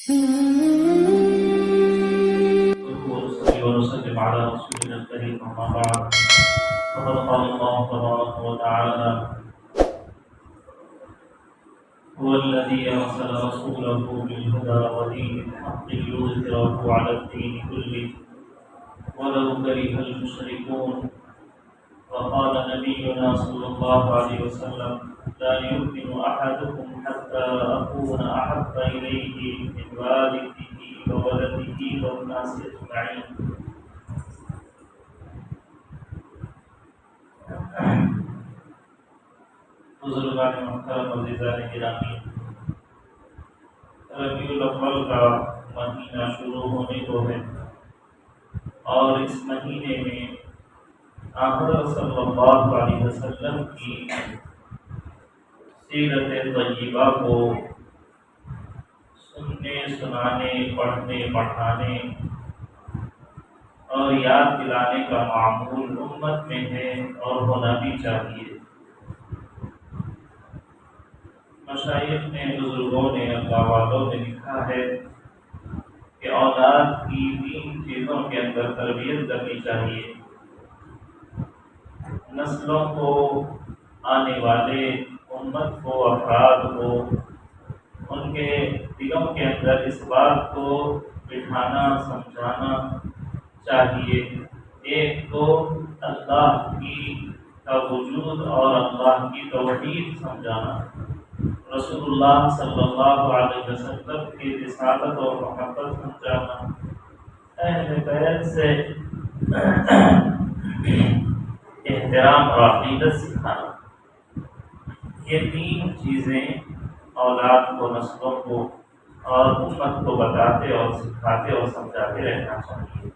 ونصلي ونسلم على رسولنا الكريم أما بعد فقد قال الله تبارك وتعالى هو الذي أرسل رسوله بالهدى ودين الحق ليظهره على الدين كله ولو كره المشركون. وقال نبينا صلى الله عليه وسلم لا يؤمن أحدكم حتى أكون أحب إليه من والده وولده والناس أجمعين. بزرگان محترم عزیزان گرامی، ربیع الاول کا مہینہ شروع ہونے کو ہے اور اس مہینے میں حضرت صلی اللہ علیہ وسلم کی سیرت طیبہ کو سننے، سنانے، پڑھنے، پڑھانے اور یاد دلانے کا معمول امت میں ہے اور ہونا بھی چاہیے۔ مشائخ نے، بزرگوں نے، اللہ والوں نے لکھا ہے کہ اولاد کی 3 چیزوں کے اندر تربیت کرنی چاہیے۔ نسلوں کو، آنے والے امت کو، افراد کو، ان کے دلوں کے اندر اس بات کو بٹھانا، سمجھانا چاہیے۔ ایک تو اللہ کا وجود اور اللہ کی توحید سمجھانا، رسول اللہ صلی اللہ علیہ وسلم کی رسالت اور محبت سمجھانا، اہل بیت سے احترام اور عقیدت سکھانا۔ یہ 3 چیزیں اولاد کو، نسلوں کو اور امت کو بتاتے اور سکھاتے اور سمجھاتے رہنا چاہیے۔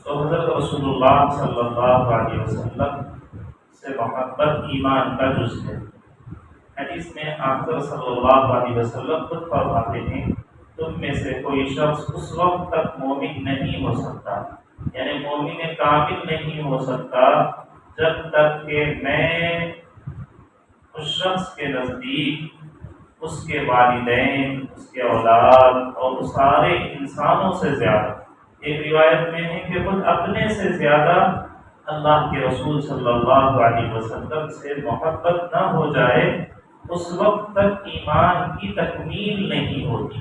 تو حضرت رسول اللہ صلی اللہ علیہ وسلم سے محبت ایمان کا جز ہے۔ حدیث میں حضرت صلی اللہ علیہ وسلم خود فرماتے ہیں تم میں سے کوئی شخص اس وقت تک مومن نہیں ہو سکتا، یعنی مومن کامل نہیں ہو سکتا جب تک کہ میں اس شخص کے نزدیک اس کے والدین، اس کے اولاد اور سارے انسانوں سے زیادہ، ایک روایت میں ہے کہ خود اپنے سے زیادہ اللہ کے رسول صلی اللہ علیہ وسلم سے محبت نہ ہو جائے، اس وقت تک ایمان کی تکمیل نہیں ہوتی۔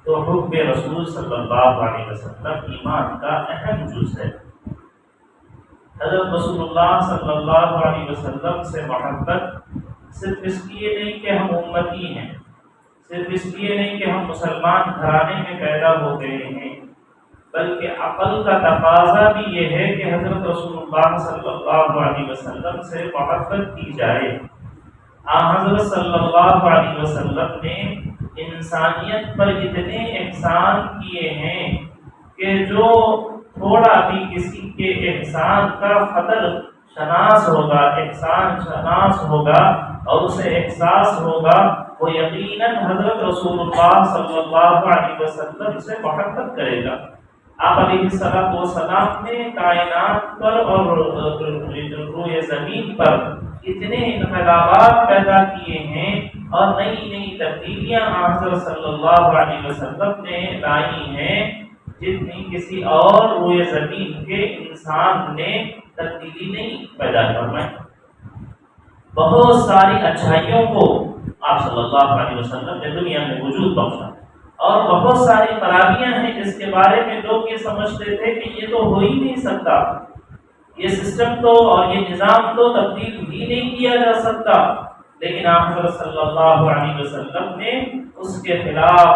تو حب رسول صلی اللہ علیہ وسلم ایمان کا اہم جز ہے۔ حضرت رسول اللہ صلی اللہ علیہ وسلم سے محبت صرف اس لیے نہیں کہ ہم امتی ہیں، صرف اس لیے نہیں کہ ہم مسلمان گھرانے میں پیدا ہو گئے ہیں، بلکہ عقل کا تقاضا بھی یہ ہے کہ حضرت رسول اللہ صلی اللہ علیہ وسلم سے محبت کی جائے۔ حضرت صلی اللہ علیہ وسلم نے انسانیت پر اتنے احسان کیے ہیں کہ جو تھوڑا بھی کسی کے احسان کا قدر شناس ہوگا، احسان شناس ہوگا اور اسے احساس ہوگا، وہ یقیناً حضرت رسول اللہ صلی اللہ علیہ وسلم سے محبت کرے گا۔ آپ علیہ السلام نے کائنات پر اور روئے زمین پر اتنے انقلابات پیدا کیے ہیں اور نئی نئی تبدیلیاں حضرت صلی اللہ علیہ وسلم نے لائی ہیں جتنی کسی اور روئے زمین کے انسان نے تبدیلی نہیں پیدا فرمائی۔ بہت ساری اچھائیوں کو آپ صلی اللہ علیہ وسلم نے دنیا میں وجود بخشا، اور بہت ساری خرابیاں ہیں جس کے بارے میں لوگ یہ سمجھتے تھے کہ یہ تو ہو ہی نہیں سکتا، یہ سسٹم تو اور یہ نظام تو تبدیل ہی نہیں کیا جا سکتا، لیکن آپ حضرت صلی اللہ علیہ وسلم نے اس کے خلاف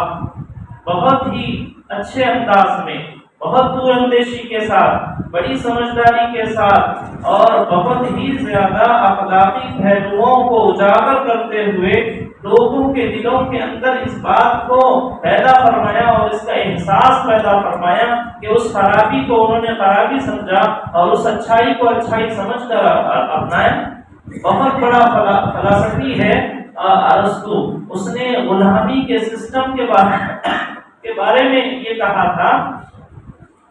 بہت ہی اچھے انداز میں، بہت دور اندیشی کے ساتھ، بڑی سمجھداری کے ساتھ اور بہت ہی زیادہ اخلاقی پہلوؤں کو اجاگر کرتے ہوئے لوگوں کے دلوں کے اندر اس بات کو پیدا فرمایا اور اس کا احساس پیدا فرمایا کہ اس خرابی کو انہوں نے خرابی سمجھا اور اس اچھائی کو اچھائی سمجھ کر اپنایا۔ بہت بڑا فلسفی ہے ارسطو، اس نے غلامی کے سسٹم کے بارے میں یہ کہا تھا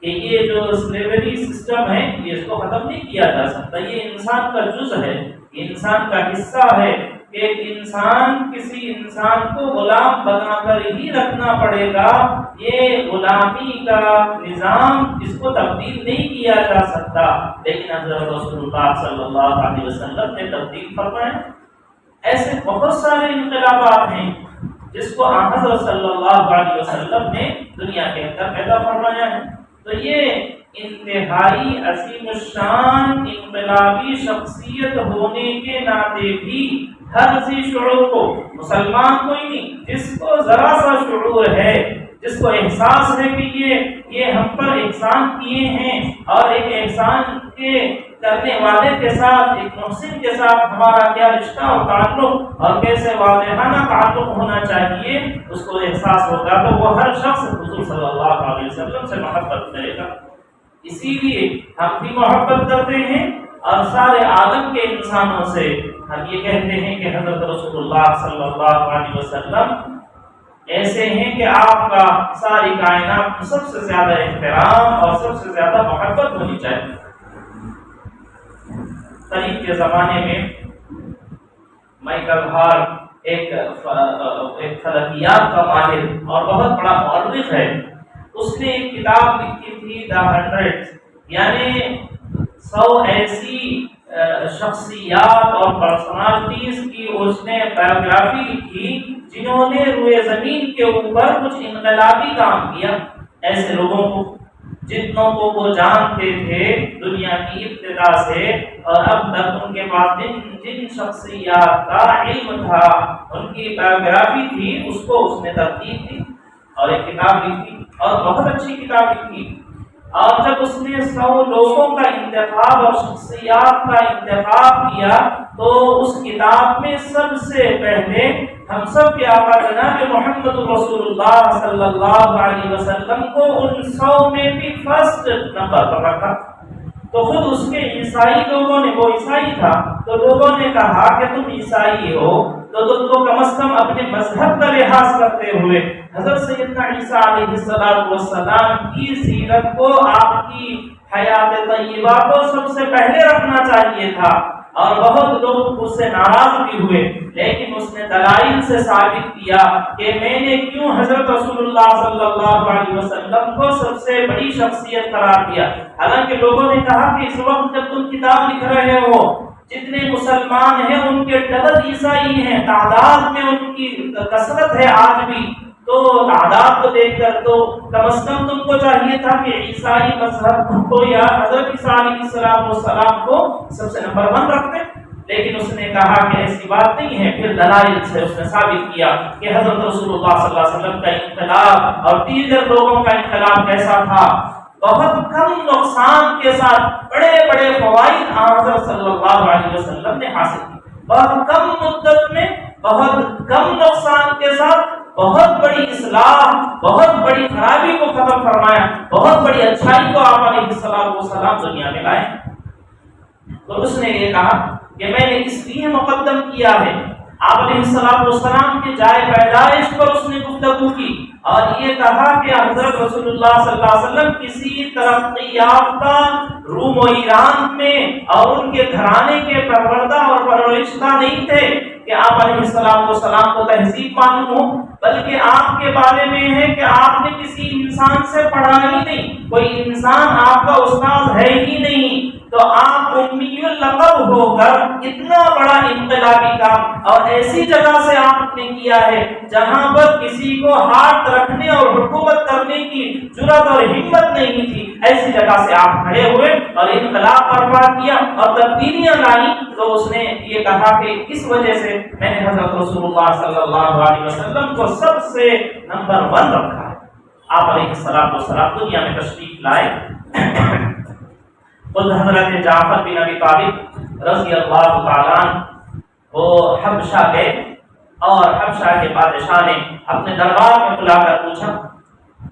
کہ یہ جو سلیوری سسٹم ہے یہ اس کو ختم نہیں کیا جا سکتا، یہ انسان کا جز ہے، یہ انسان کا حصہ ہے، کہ ایک انسان کسی انسان کو غلام بنا کر ہی رکھنا پڑے گا، یہ غلامی کا نظام اس کو تبدیل نہیں کیا جا سکتا، لیکن حضرت رسول اللہ صلی اللہ علیہ وسلم نے تبدیل فرمایا۔ ایسے بہت سارے انقلابات ہیں جس کو حضرت صلی اللہ علیہ وسلم نے دنیا کے اندر پیدا فرمایا ہے۔ تو یہ انتہائی عظیم الشان انقلابی شخصیت ہونے کے ناطے بھی ہر ذی شعور کو، مسلمان کوئی نہیں، جس کو ذرا سا شعور ہے، جس کو احساس ہے کہ یہ ہم پر احسان کیے ہیں اور ایک احسان کے کرنے والے کے ساتھ، ایک محسن کے ساتھ ہمارا کیا رشتہ اور تعلق اور کیسے واضحانہ تعلق ہونا چاہیے، اس کو احساس ہوگا تو وہ ہر شخص حضور صلی اللہ علیہ وسلم سے محبت کرے گا۔ اسی لیے ہم بھی محبت کرتے ہیں اور سارے عالم کے انسانوں سے ہم یہ کہتے ہیں کہ حضرت رسول اللہ صلی اللہ علیہ وسلم ایسے ہیں کہ آپ کا ساری کائنات میں سب سے زیادہ احترام اور سب سے زیادہ محبت ہونی چاہیے۔ قریب کے زمانے میں مائیکل ہارٹ ایک فلکیات کا ماہر اور بہت بڑا مورخ ہے، اس نے ایک کتاب لکھی تھی دا 100، یعنی 100 ایسی شخصیات اور پرسنالٹیز کی اس نے بایوگرافی لکھی جنہوں نے روئے زمین کے اوپر کچھ انقلابی کام کیا۔ ایسے لوگوں کو جتنوں کو وہ جانتے تھے دنیا کی ابتدا سے اور اب تک ان کے پاس جن شخصیات کا علم تھا، ان کی بایوگرافی تھی، اس کو اس نے ترتیب دی اور ایک کتاب لکھی اور بہت اچھی کتاب لکھی۔ اور جب اس نے 100 لوگوں کا انتخاب اور شخصیات کا انتخاب کیا تو اس کتاب میں سب سے پہلے ہم سب کے آقا جناب محمد رسول اللہ صلی اللہ علیہ وسلم کو ان 100 میں بھی فرسٹ نمبر پر رکھا۔ تو خود اس کے عیسائی لوگوں نے، وہ عیسائی تھا، تو لوگوں نے کہا کہ تم عیسائی ہو تو تم کو کم از کم اپنے مذہب کا لحاظ کرتے ہوئے حضرت سیدنا عیسیٰ علیہ السلام کی سیرت کو، آپ کی حیات طیبہ کو سب سے پہلے رکھنا چاہیے تھا۔ اور بہت لوگ اس سے ناراض بھی ہوئے، لیکن اس نے دلائل سے ثابت کیا کہ میں نے کیوں حضرت رسول اللہ صلی اللہ علیہ وسلم کو سب سے بڑی شخصیت قرار دیا۔ حالانکہ لوگوں نے کہا کہ اس وقت جب تم کتاب لکھ رہے ہو جتنے مسلمان ہیں ان کے ڈبل عیسائی ہیں، تعداد میں ان کی کثرت ہے آج بھی، تو تعداد کو دیکھ کر تو کم از کم تم کو چاہیے تھا کہ عیسائی مذہب کو یا حضرت عیسیٰ علیہ السلام کو سب سے نمبر 1 رکھتے، لیکن اس نے کہا کہ ایسی بات نہیں ہے۔ پھر دلائل سے اس نے ثابت کیا کہ حضرت رسول اللہ صلی اللہ علیہ وسلم کا انقلاب اور دیگر لوگوں کا انقلاب کیسا تھا، بہت کم نقصان کے ساتھ بڑے بڑے فوائد حضرت صلی اللہ علیہ وسلم نے حاصل کی، بہت کم مدت میں بہت کم نقصان کے ساتھ بہت بڑی اصلاح، بہت بڑی خرابی کو ختم فرمایا، بہت بڑی اچھائی کو آپ علیہ السلام دنیا میں لائے۔ تو اس نے یہ کہا کہ میں نے اس لیے مقدم کیا ہے، آپ علیہ السلام کے جائے پیدائش پر اس نے گفتگو کی اور یہ کہا کہ حضرت رسول اللہ صلی اللہ علیہ وسلم کسی ترقی یافتہ روم و ایران میں اور ان کے گھرانے کے پروردہ اور پرورشدہ نہیں تھے کہ آپ علیہ السلام کو تہذیب معلوم ہو، بلکہ آپ کے بارے میں ہے کہ آپ نے کسی انسان سے پڑھا ہی نہیں، کوئی انسان آپ کا استاد ہے ہی نہیں، تو آپ امی اللقب ہو کر اتنا بڑا انقلابی کام اور ایسی جگہ سے آپ نے کیا ہے جہاں پر کسی کو ہاتھ رکھنے اور حکومت کرنے کی جرأت اور ہمت نہیں تھی، ایسی جگہ سے آپ کھڑے ہوئے اور انقلاب برپا کیا اور تبدیلیاں لائی۔ تو اس نے یہ کہا کہ اس وجہ سے میں نے حضرت رسول اللہ صلی اللہ علیہ وسلم کو سب سے نمبر 1 رکھا ہے۔ آپ علیہ السلام دنیا میں تشریف لائے، خود حضرت جعفر بن ابی طالب رضی اللہ تعالیٰ وہ حبشہ گئے اور حبشہ کے بادشاہ نے اپنے دربار میں بلا کر پوچھا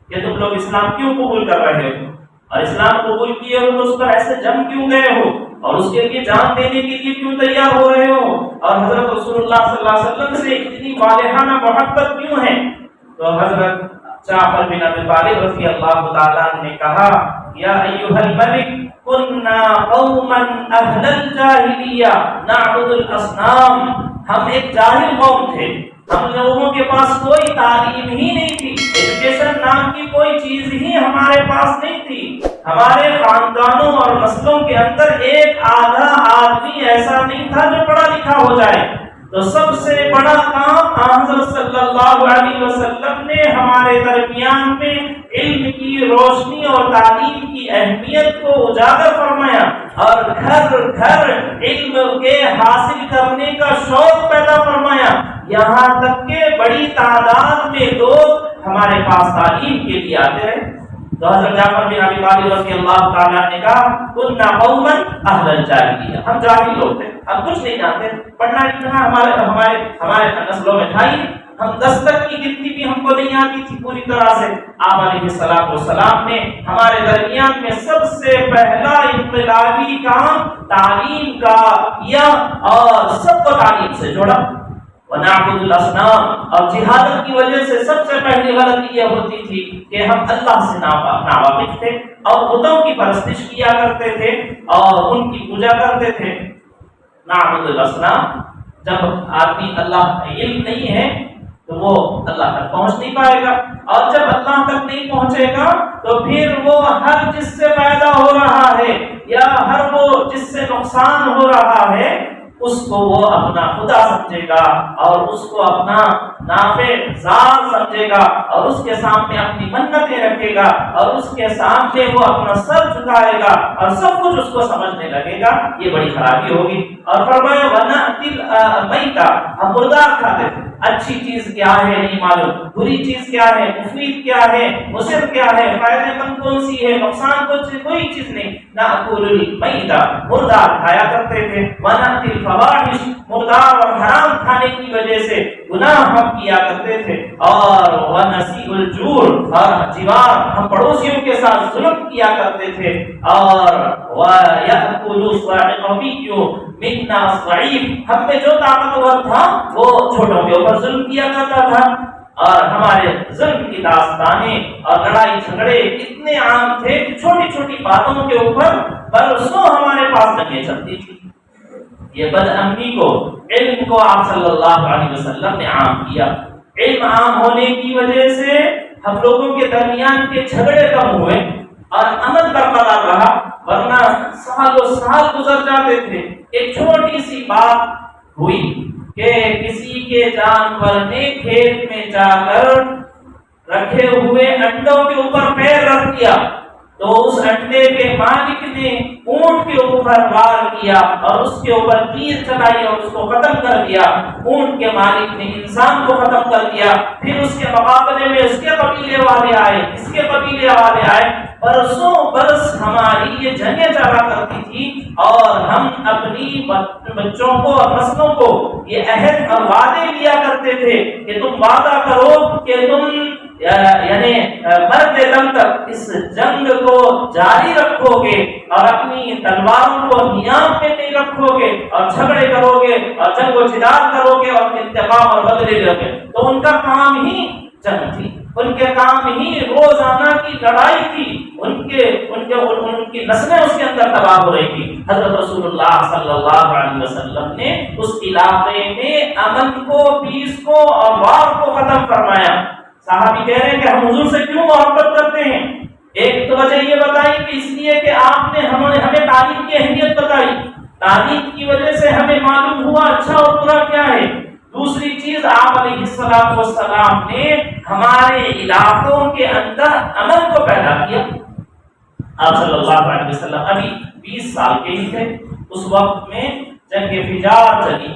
کہ تم لوگ اسلام کیوں قبول کر رہے ہو اور اسلام قبول کیے ہو تو اس پر ایسے جنگ کیوں گئے ہو اور اس کے لیے جان دینے کے لیے کیوں تیار ہو رہے ہو اور حضرت رسول اللہ صلی اللہ علیہ وسلم سے اتنی والہانہ محبت کیوں ہے؟ تو حضرت جعفر بن ابی طالب رضی اللہ تعالیٰ نے کہا یا ایھا الملک كنا قوما اهل الجاهليه نعبد الاصنام ہم ایک جاہل قوم تھے، ہم لوگوں کے پاس کوئی تعلیم ہی نہیں تھی، ایجوکیشن نام کی کوئی چیز ہی ہمارے پاس نہیں تھی۔ ہمارے خاندانوں اور نسلوں کے اندر ایک آدھا آدمی ایسا نہیں تھا جو پڑھا لکھا ہو جائے۔ تو سب سے بڑا کام حضرت صلی اللہ علیہ وسلم نے ہمارے درمیان میں علم کی روشنی اور تعلیم کی اہمیت کو اجاگر فرمایا، اور گھر گھر علم کے حاصل کرنے کا شوق پیدا فرمایا، یہاں تک کہ بڑی تعداد میں لوگ ہمارے پاس تعلیم کے لیے آتے رہے۔ تو حضرت جعفر بن ابی طالب رضی اللہ تعالیٰ نے کہا کنا قوما اہل الجاہلیہ، ہم جاہل لوگ تھے، ہم کچھ نہیں جانتے، پڑھنا لکھنا ہمارے نسلوں میں تھا ہی، ہم 10 تک کی گنتی بھی ہم کو نہیں آتی تھی پوری طرح سے۔ آپ علیہ السلام نے ہمارے درمیان میں سب سے پہلا انقلابی کام تعلیم کا کیا اور سب کو تعلیم سے جوڑا۔ وَنَعْبُدُ الْأَصْنَامَ، اور جہالت کی وجہ سے سب سے پہلی غلطی یہ ہوتی تھی کہ ہم اللہ سے ناواقف تھے اور بتوں کی پرستش کیا کرتے تھے اور ان کی پوجا کرتے تھے۔ نعبد الاسنام، جب آدمی اللہ کا علم نہیں ہے تو وہ اللہ تک پہنچ نہیں پائے گا، اور جب اللہ تک نہیں پہنچے گا تو پھر وہ ہر جس سے پیدا ہو رہا ہے یا ہر وہ جس سے نقصان ہو رہا ہے اس کو وہ اپنا خدا سمجھے گا اور اس کو اپنا نافع ذات سمجھے گا اور اس کے سامنے اپنی منتیں رکھے گا اور اس کے سامنے وہ اپنا سر جھکائے گا اور سب کچھ اس کو سمجھنے لگے گا۔ یہ بڑی خرابی ہوگی۔ اور فرمایا وَنَأْتِي الْمَيْتَ، ہم مردار کھاتے تھے، اچھی چیز کیا ہے نہیں معلوم، بری چیز کیا ہے، مفید کیا ہے، مضر کیا ہے، فائدہ مند کون سی ہے، نقصان کوئی چیز نہیں۔ نَأْكُلُ الْمَيْتَ، مردار کھایا کرتے تھے۔ وَنَأْتِي الْفَوَاحِشَ، مردار اور حرام کھانے کی وجہ سے گناہ ہم کیا کرتے تھے۔ اور وَنَسِيءُ الْجُورَ، اور جوار ہم پڑوسیوں کے ساتھ ظلم کیا کرتے تھے۔ اور وَيَأْكُلُ الصَّعِقَوِيُّ مِنَّا الضَّعِيفُ، ہم میں جو طاقتور تھا وہ چھوٹوں کے اوپر ظلم کیا کرتا تھا۔ اور ہمارے ظلم کی داستانیں اور لڑائی جھگڑے اتنے عام تھے کہ چھوٹی چھوٹی باتوں کے اوپر برسوں ہمارے پاس جنگیں چلتی تھی۔ یہ بد امنی کو، علم کو آپ صلی اللہ علیہ وسلم نے عام کیا۔ علم عام ہونے کی وجہ سے ہم لوگوں کے درمیان کے جھگڑے کم ہوئے اور امن برقرار رہا، ورنہ سالوں سال گزر جاتے تھے۔ ایک چھوٹی سی بات ہوئی کہ کسی کے جانور نے کھیت میں جا کر رکھے ہوئے انڈوں کے اوپر پیر رکھ دیا، تو اس انڈے کے مالک نے اونٹ کے اوپر وار کیا اور اس کے اوپر تیر چلائی اور اس کو ختم کر دیا۔ اونٹ کے مالک نے انسان کو ختم کر دیا۔ پھر اس کے مقابلے میں اس کے قبیلے والے آئے، اس کے قبیلے والے آئے، برسوں برس ہماری یہ جنگیں چلا کرتی تھی اور ہم اپنی بچوں کو اور نسلوں کو یہ عہد اور وعدے لیا کرتے تھے کہ تم وعدہ کرو کہ تم یعنی مرتے دم تک اس جنگ کو جاری رکھو گے اور اپنی تلواروں کو نیام میں نہیں رکھو گے اور جھگڑے کرو گے اور جنگ و جدال کرو گے اور انتقام اور بدلے لو گے۔ تو ان کا کام ہی جنگ تھی، ان کے کام ہی روزانہ کی لڑائی تھی، ان کی نسلیں اس کے اندر تباہ ہو رہی تھی۔ حضرت رسول اللہ صلی اللہ علیہ وسلم نے اس علاقے میں امن کو، پیس کو اور وار کو ختم فرمایا۔ صحابی کہہ رہے ہیں کہ ہم حضور سے کیوں محبت کرتے ہیں؟ ایک تو وجہ یہ بتائی کہ اس لیے کہ آپ نے ہمیں تعلیم کی اہمیت بتائی، تعلیم کی وجہ سے ہمیں معلوم ہوا اچھا اور برا کیا ہے۔ دوسری چیز، آپ علیہ السلام نے ہمارے علاقوں کے اندر امن کو پیدا کیا۔ آپ صلی اللہ علیہ وسلم ابھی 20 سال کے ہی تھے، اس وقت میں جنگ فجار چلی،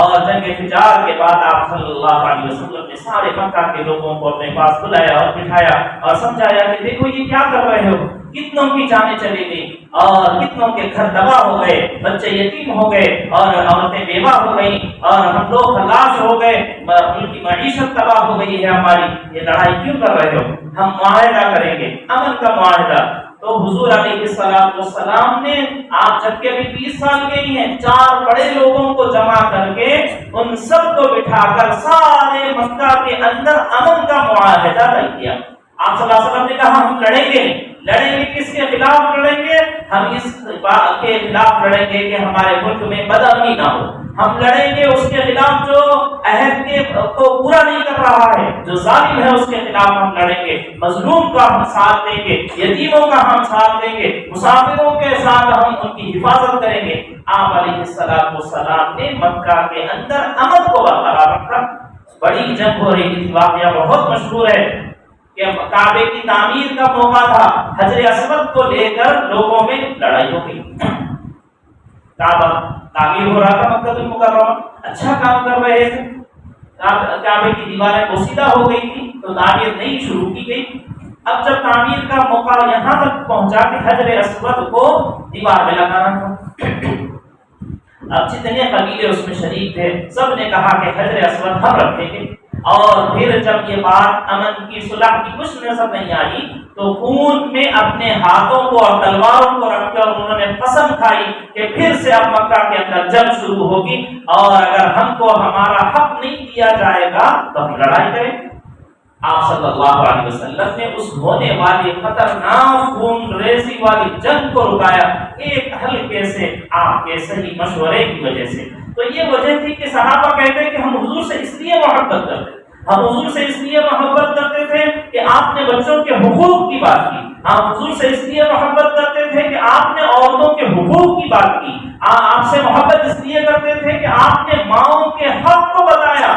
اور جنگ فجار کے بعد آپ صلی اللہ علیہ وسلم نے سارے مکہ کے لوگوں کو اپنے پاس بلایا اور بٹھایا اور سمجھایا کہ دیکھو یہ کیا کر رہے ہو، کتنوں کی جانیں چلی گئی اور کتنوں کے گھر تباہ ہو گئے، بچے یتیم ہو گئے اور عورتیں بیوہ ہو گئی اور ہم لوگ خلاص ہو گئے، ان کی معیشت تباہ ہو گئی ہے ہماری، یہ لڑائی کیوں کر رہے ہو؟ ہم معاہدہ کریں گے، امن کا معاہدہ۔ تو حضور علیہ السلام نے، آپ جب کہ ابھی 20 سال کے ہی ہیں، 4 بڑے لوگوں کو جمع کر کے ان سب کو بٹھا کر سارے مکہ کے اندر امن کا معاہدہ طے کیا۔ آپ صلی اللہ علیہ وسلم نے کہا ہم لڑیں گے کس کے خلاف لڑیں گے؟ ہم اس بات کے خلاف لڑیں گے کہ ہمارے ملک میں بدامنی نہ ہو، ہم لڑیں گے اس کے خلاف جو عہد کے کو پورا نہیں کر رہا ہے، جو ظالم ہے اس کے خلاف ہم لڑیں گے، مظلوم کا ہم ساتھ دیں گے، یتیموں کا ہم ساتھ دیں گے، مسافروں کے ساتھ ہم ان کی حفاظت کریں گے۔ آپ علیہ السلام نے مکہ کے اندر امن کو برقرار رکھا۔ بڑی جنگ ہو رہی تھی، واقعہ بہت مشہور ہے کہ کعبے کی تعمیر کا موقع تھا، حجر اسود کو لے کر لوگوں میں لڑائی ہو گئی۔ کعبہ تعمیر ہو رہا تھا، مکہ المکرمہ اچھا کام کر رہے تھے، کعبے کی دیواریں پوشیدہ ہو گئی تھی تو تعمیر نہیں شروع کی گئی۔ اب جب تعمیر کا موقع یہاں تک پہنچا کہ حجر اسود کو دیوار میں لگانا تھا، اب جتنے قبیلے اس میں شریک تھے سب نے کہا کہ حجر اسود ہم رکھیں گے، اور پھر جب یہ بات امن کی صلح کی کچھ نظر نہیں آئی تو خون میں اپنے ہاتھوں کو اور تلواروں کو رکھ کر انہوں نے قسم کھائی کہ پھر سے اب مکہ کے اندر جنگ شروع ہوگی، اور اگر ہم کو ہمارا حق نہیں دیا جائے گا تو ہم لڑائی کریں۔ آپ صلی اللہ علیہ وسلم نے اس ہونے والی خطرناک خون ریزی والی جنگ کو رکایا ایک ہلکے سے آپ کے صحیح مشورے کی وجہ سے۔ تو یہ وجہ تھی کہ صحابہ کہتے ہیں کہ ہم حضور سے اس لیے محبت کرتے تھے، ہم حضور سے اس لیے محبت کرتے تھے کہ آپ نے بچوں کے حقوق کی بات کی، ہم حضور سے اس لیے محبت کرتے تھے کہ آپ نے عورتوں کے حقوق کی بات کی، آپ سے محبت اس لیے کرتے تھے کہ آپ نے ماؤں کے حق کو بتایا،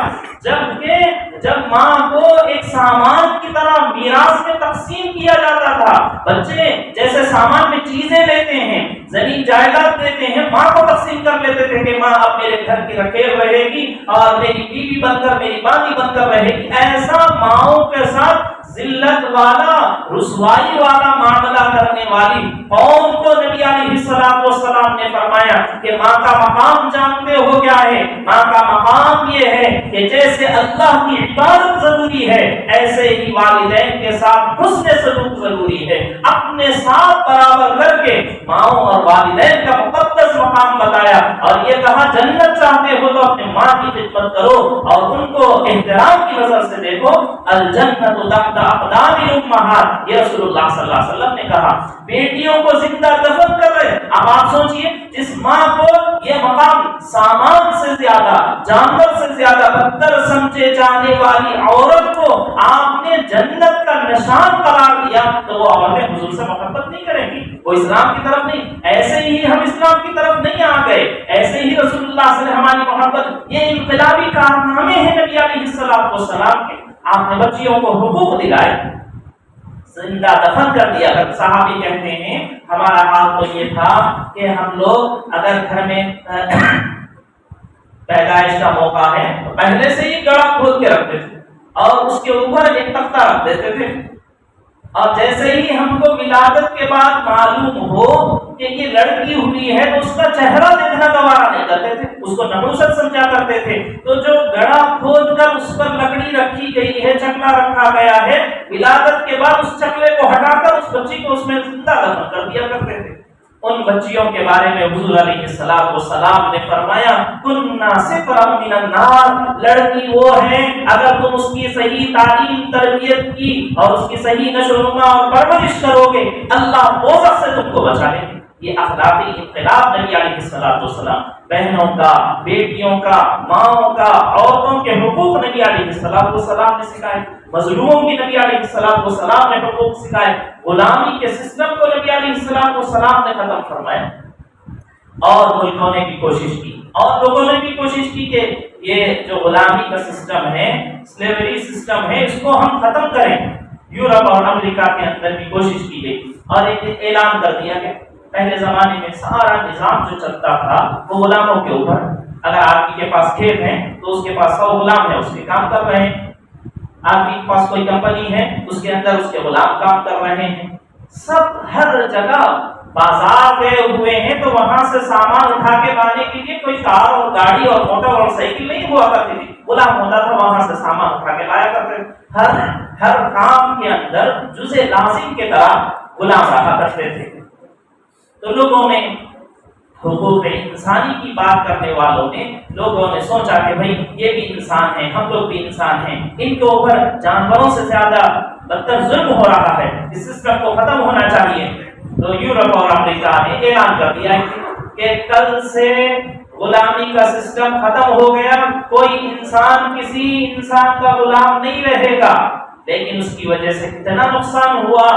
جب ماں کو ایک سامان کی طرح میراث میں تقسیم کیا جاتا تھا۔ بچے جیسے سامان میں چیزیں لیتے ہیں، زمین جائیداد دیتے ہیں، ماں کو تقسیم کر لیتے تھے کہ ماں اب میرے گھر کی رکھیل رہے گی اور میری بیوی بن کر، میری باندھی بن کر رہے گی۔ ایسا ماؤں کے ساتھ ذلت والا، رسوائی والا معاملہ کرنے والی قوم کو نبی علیہ السلام نے فرمایا کہ ماں کا مقام جانتے ہو کیا ہے؟ ماں کا مقام یہ ہے کہ جیسے اللہ کی عبادت ضروری ہے ایسے ہی والدین کے ساتھ حسن سلوک ضروری ہے۔ اپنے ساتھ برابر کر کے ماؤں اور والدین کا مقدس مقام بتایا، اور یہ کہا جنت چاہتے ہو تو اپنے ماں کی خدمت کرو اور ان کو احترام کی نظر سے دیکھو۔ الجنت تحت اقدام الامہات، یہ رسول اللہ صلی اللہ علیہ وسلم نے کہا۔ بیٹیوں کو زندہ دفن کر رہے، اب آپ سوچئے جس ماں کو یہ مقام سامان سے زیادہ، جانور سے زیادہ بدتر سمجھے جانے والی عورت کو آپ نے جنت کا نشان قرار دیا، تو وہ عورتیں حضور سے محبت نہیں کریں گی، وہ اسلام کی طرف نہیں۔ ایسے ہی ہم اسلام کی طرف نہیں آ گئے، ایسے ہی رسول اللہ سے ہماری محبت، یہ انقلابی کارنامے ہیں نبی علیہ السلام کے۔ آپ نے بچیوں کو حقوق دلائے، زندہ دفن کر دیا۔ اگر صحابی کہتے ہیں ہمارا حال تو یہ تھا کہ ہم لوگ اگر گھر میں پیدائش کا موقع ہے تو پہلے سے ہی گڑھا کھود کے رکھتے تھے اور اس کے اوپر ایک تختہ رکھ دیتے تھے، اور جیسے ہی ہم کو ولادت کے بعد معلوم ہو کہ یہ لڑکی ہوئی ہے تو اس کا چہرہ دیکھنا گوارا نہیں کرتے تھے، اس کو نحوست سمجھا کرتے تھے۔ تو جو گڑھا کھود کر اس پر لکڑی رکھی گئی ہے، چکلا رکھا گیا ہے، ولادت کے بعد اس چکلے کو ہٹا کر اس بچی کو اس میں زندہ دفن کر دیا کرتے تھے۔ ان بچیوں کے بارے میں حضور علیہ السلام نے فرمایا کننا سترا من النار، لڑکی وہ ہے اگر تم اس کی صحیح تعلیم تربیت کی اور اس کی صحیح نشو و نما اور پرورش کرو گے اللہ دوزخ سے تم کو بچا لے گے۔ یہ اخلاقی انقلاب نبی علیہ السلام، بہنوں کا، بیٹیوں کا، ماؤں کا، عورتوں کے حقوق نبی علیہ السلام نے سکھائے، مظلوموں کی نبی علیہ السلام نے حقوق سکھائے، غلامی کے سسٹم کو نبی علیہ السلام نے ختم فرمایا، اور ملک ہونے کی کوشش کی، اور لوگوں نے بھی کوشش کی کہ یہ جو غلامی کا سسٹم ہے، سلیوری سسٹم ہے، اس کو ہم ختم کریں۔ یورپ اور امریکہ کے اندر بھی کوشش کی گئی اور ایک اعلان کر دیا کہ پہلے زمانے میں سارا نظام جو چلتا تھا وہ غلاموں کے اوپر، اگر آپ کے پاس کھیت ہے تو اس کے پاس 100 غلام ہیں، اس کے کام کر رہے ہیں، آپ کے پاس کوئی کمپنی ہے اس کے اندر اس کے غلام کام کر رہے ہیں، سب ہر جگہ بازار گئے ہوئے ہیں تو وہاں سے سامان اٹھا کے لانے کے لیے کوئی کار اور گاڑی اور موٹر اور سائیکل نہیں ہوا کرتی تھی، غلام ہوتا تھا وہاں سے سامان اٹھا کے لایا کرتے تھے، ہر کام کے اندر جزء لازم کی طرح غلام رہا کرتے تھے۔ تو لوگوں نے حقوق انسانی کی بات کرنے والوں نے لوگوں نے سوچا کہ بھئی یہ بھی انسان ہیں، ہم لوگ بھی انسان ہیں، ان کے اوپر جانوروں سے زیادہ بدتر ظلم ہو رہا ہے، اس سسٹم کو ختم ہونا چاہیے۔ تو یورپ اور امریکہ نے اعلان کر دیا کہ کل سے غلامی کا سسٹم ختم ہو گیا، کوئی انسان کسی انسان کا غلام نہیں رہے گا، لیکن اس کی وجہ سے کتنا نقصان ہوا،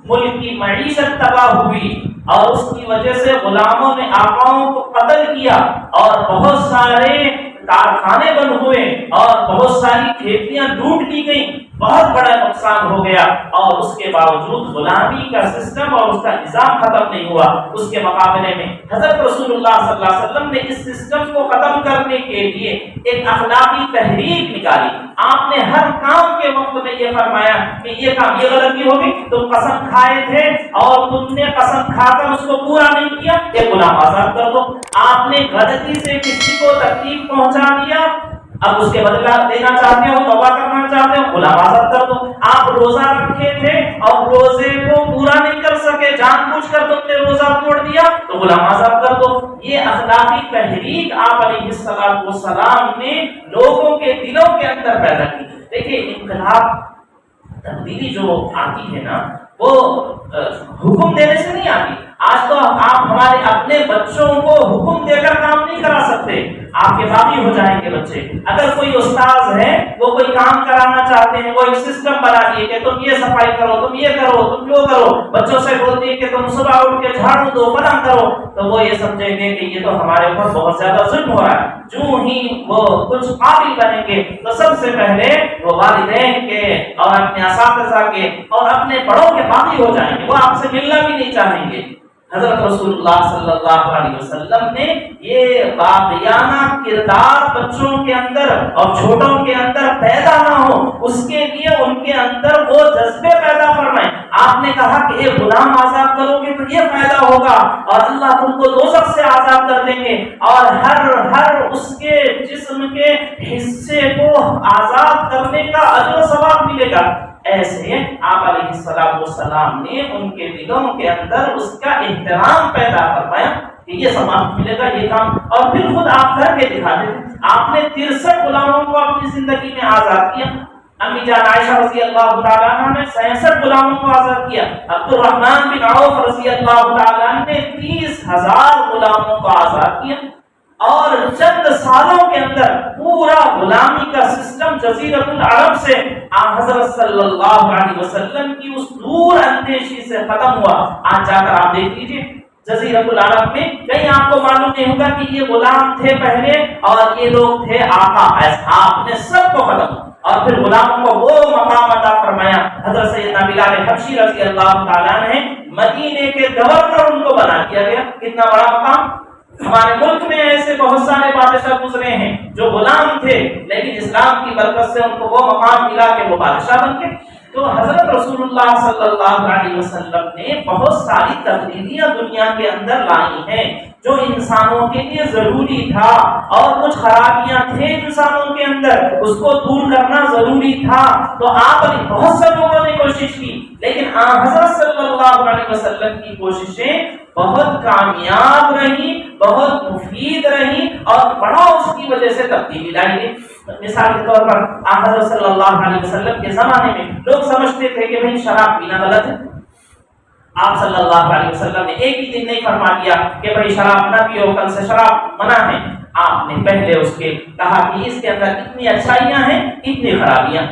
ملک کی معیشت تباہ ہوئی، اور اس کی وجہ سے غلاموں نے آقاؤں کو قتل کیا، اور بہت سارے کارخانے بند ہوئے، اور بہت ساری کھیتیاں لوٹ لی گئیں، بہت بڑا نقصان ہو گیا، اور اس کے باوجود غلامی کا سسٹم اور اس کا نظام ختم نہیں ہوا۔ اس کے مقابلے میں حضرت رسول اللہ صلی اللہ علیہ وسلم نے اس سسٹم کو ختم کرنے کے لیے ایک اخلاقی تحریک نکالی۔ آپ نے ہر کام کے وقت میں یہ فرمایا کہ یہ کام، یہ غلطی ہوگی، تم قسم کھائے تھے اور تم نے قسم کھا کر اس کو پورا نہیں کیا، ایک غلام آزاد کر دو۔ آپ نے غلطی سے کسی کو تکلیف پہنچا دیا، اب اس کے بدلہ دینا چاہتے ہو، توبہ کرنا چاہتے ہو، غلام آزاد کر دو۔ آپ روزہ رکھے تھے اور روزے کو پورا نہیں کر سکے، جان بوجھ کر تم نے روزہ توڑ دیا، تو غلام آزاد کر دو۔ یہ اخلاقی تحریک آپ علیہ السلام نے لوگوں کے دلوں کے اندر پیدا کی۔ دیکھیے انقلاب، تبدیلی جو آتی ہے نا، وہ حکم دینے سے نہیں آتی۔ آج تو آپ ہمارے اپنے بچوں کو حکم دے کر کام نہیں کرا سکتے، آپ کے باغی ہو جائیں گے بچے۔ اگر کوئی استاذ ہے، وہ کوئی کام کرانا چاہتے ہیں، وہ ایک سسٹم بنا دیے کہ تم یہ صفائی کرو، تم یہ کرو، تم جو کرو، بچوں سے بولتی ہے کہ تم صبح اٹھ کے جھاڑو دو، فلاں کرو، تو وہ یہ سمجھیں گے کہ یہ تو ہمارے اوپر بہت زیادہ ظلم ہو رہا ہے۔ جو ہی وہ کچھ قابل بنیں گے تو سب سے پہلے وہ والدین کے اور اپنے اساتذہ کے اور اپنے بڑوں کے باغی ہو جائیں گے، وہ آپ سے ملنا بھی نہیں چاہیں گے۔ حضرت رسول اللہ صلی اللہ علیہ وسلم نے یہ باغیانہ کردار بچوں کے اندر اور چھوٹوں کے اندر پیدا نہ ہو، اس کے لیے ان کے اندر وہ جذبے پیدا فرمائیں۔ آپ نے کہا کہ ایک غلام آزاد کرو گے تو یہ فائدہ ہوگا، اور اللہ تم کو دوزخ سے آزاد کر دیں گے، اور ہر اس کے جسم کے حصے کو آزاد کرنے کا اجر و ثواب ملے گا۔ ایسے آپ علیہ السلام نے ان کے دلوں کے اندر اس کا احترام پیدا فرمایا کہ یہ ثواب ملے گا، یہ کام، اور پھر خود آپ کر کے دکھا دیتے۔ آپ نے 63 غلاموں کو اپنی زندگی میں آزاد کیا۔ امی جان عائشہ رضی اللہ تعالیٰ عنہ نے 66 غلاموں کو آزاد کیا۔ عبد الرحمن بن عوف رضی اللہ تعالیٰ عنہ نے 30,000 غلاموں کو آزاد کیا، اور چند سالوں کے اندر پورا غلامی کا سسٹم جزیرۃ العرب سے حضرت صلی اللہ علیہ وسلم کی اس دور اندیشی سے ختم ہوا۔ آج جا کر آپ دیکھ لیجیے جزیرۃ العرب میں کہیں آپ کو معلوم نہیں ہوگا کہ یہ غلام تھے پہلے اور یہ لوگ تھے آقا، ایسا آپ نے سب کو ختم، اور پھر غلاموں کو وہ مقام عطا فرمایا۔ حضرت سیدنا بلال حبشی رضی اللہ تعالیٰ نے مدینے کے گورنر ان کو بنا دیا گیا، کتنا بڑا مقام۔ ہمارے ملک میں ایسے بہت سارے بادشاہ گزرے ہیں جو غلام تھے، لیکن اسلام کی برکت سے ان کو وہ مقام ملا کہ وہ بادشاہ بن گئے۔ تو حضرت رسول اللہ صلی اللہ علیہ وسلم نے بہت ساری تبدیلیاں دنیا کے اندر لائی ہیں جو انسانوں کے لیے ضروری تھا، اور کچھ خرابیاں تھے انسانوں کے اندر، اس کو دور کرنا ضروری تھا۔ تو آپ نے بہت سے لوگوں نے کوشش کی، لیکن حضرت صلی اللہ علیہ وسلم کی کوششیں بہت کامیاب رہی، بہت مفید رہی، اور بڑا اس کی وجہ سے تبدیلی لائی گئی۔ مثال کے طور پر حضرت صلی اللہ علیہ وسلم کے زمانے میں لوگ سمجھتے تھے کہ بھئی شراب پینا غلط ہے۔ آپ صلی اللہ علیہ وسلم نے ایک ہی دن نہیں فرما دیا کہ بھئی شراب نہ پیو، کل سے شراب منع ہے۔ آپ نے پہلے اس کے کہا کہ اس کے اندر اتنی اچھائیاں ہیں، اتنی خرابیاں۔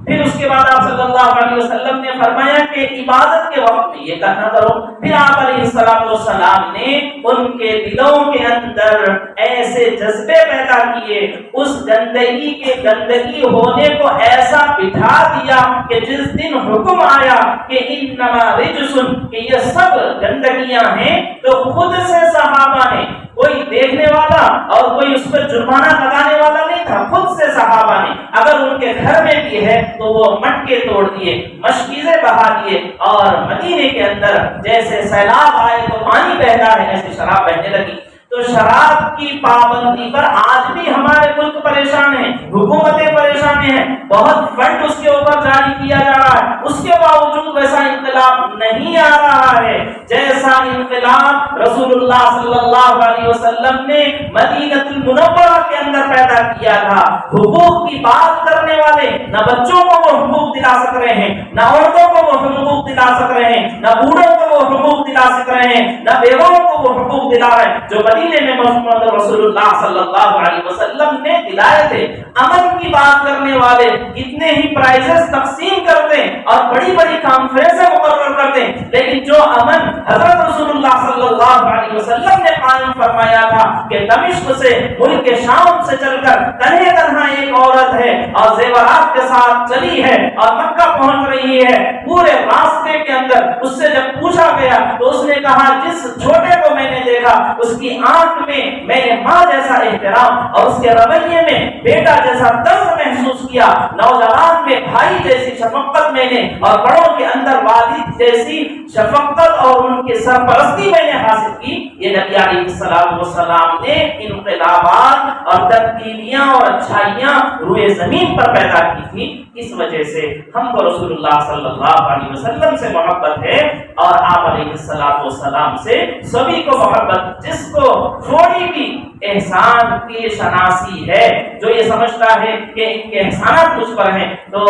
پھر اس کے بعد آپ صلی اللہ علیہ وسلم نے فرمایا کہ عبادت کے وقت میں یہ کرنا کرو۔ پھر آپ علیہ السلام نے ان کے دلوں کے اندر ایسے جذبے پیدا کیے، اس گندگی کے گندگی ہونے کو ایسا بٹھا دیا کہ جس دن حکم آیا کہ انما رجس، کہ یہ سب گندگیاں ہیں، تو خود سے صحابہ نے، کوئی دیکھنے والا اور کوئی اس پر جرمانہ لگانے والا نہیں تھا، خود سے صحابہ نے اگر ان کے گھر میں بھی ہے تو وہ مٹکے توڑ دیے، مشکیزیں بہا دیے، اور مدینے کے اندر جیسے سیلاب آئے تو پانی بہتا ہے ایسے شراب بہنے لگی۔ تو شراب کی پابندی پر آج بھی ہمارے ملک پریشان ہیں، حکومتیں پریشان ہیں، بہت فنڈ اس کے اوپر جاری کیا جا رہا ہے، اس کے باوجود ویسا انقلاب نہیں آ رہا ہے جیسا انقلاب رسول اللہ صلی اللہ علیہ وسلم نے مدینہ المنورہ کے اندر پیدا کیا تھا۔ حقوق کی بات کرنے والے نہ بچوں کو وہ حقوق دلا سک رہے ہیں، نہ عورتوں کو وہ حقوق دلا سک رہے ہیں، نہ بوڑھوں کو وہ حقوق دلا سک رہے ہیں، نہ بیواؤں کو وہ حقوق دلا رہے ہیں جو مدینے میں محمد رسول اللہ صلی اللہ علیہ وسلم نے دلائے تھے۔ امن کی بات کرنے والے کتنے ہی پرائزز تقسیم کرتے اور بڑی بڑی کانفرنسیں مقرر کرتے، لیکن جو امن حضرت رسول اللہ صلی اللہ علیہ وسلم نے قائم فرمایا تھا کہ دمشق سے ملک شام سے چل کر تنہے تنہا ایک عورت ہے اور زیورات کے ساتھ چلی ہے اور مکہ پہنچ رہی ہے، پورے راستے کے اندر اس سے جب پوچھا گیا تو اس نے کہا جس چھوٹے کو میں نے دیکھا اس کی آنکھ میں میں نے ماں جیسا احترام اور اس کے رویے میں بیٹا جیسا درد محسوس کیا، نوجوان میں بھائی جیسی شفقت میں نے اور بڑوں کے اندر والد جیسی شفقت اور ان کی سرپرستی میں نے حاصل کی۔ یہ نبی علیہ السلام نے انقلابات اور تبدیلیاں اور اچھائیاں روئے زمین پر پیدا کی تھی۔ اس وجہ سے ہم کو رسول اللہ صلی اللہ علیہ وسلم سے محبت ہے اور آپ علیہ السلام سے سبھی کو محبت، جس کو تھوڑی بھی احسان کی شناسی ہے، جو یہ سمجھتا ہے کہ ان کے احسانات مجھ پر ہیں، تو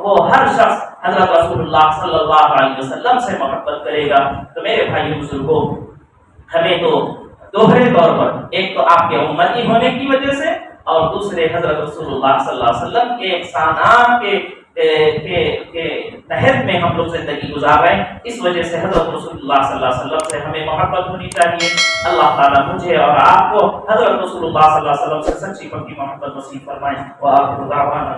وہ ہر شخص حضرت رسول اللہ صلی اللہ علیہ وسلم سے محبت کرے گا۔ تو میرے بھائی بزرگوں، ہمیں تو دوہرے طور پر ایک تو آپ کے امتی ہونے کی وجہ سے اور دوسرے حضرت رسول اللہ صلی اللہ علیہ وسلم کے احسانات کے تحت میں ہم لوگ زندگی گزار رہے ہیں، اس وجہ سے حضرت رسول اللہ صلی اللہ علیہ وسلم سے ہمیں محبت ہونی چاہیے۔ اللہ تعالیٰ مجھے اور آپ کو حضرت رسول اللہ صلی اللہ علیہ وسلم سے سچی پکی محبت نصیب فرمائے۔ وآخر دعوانا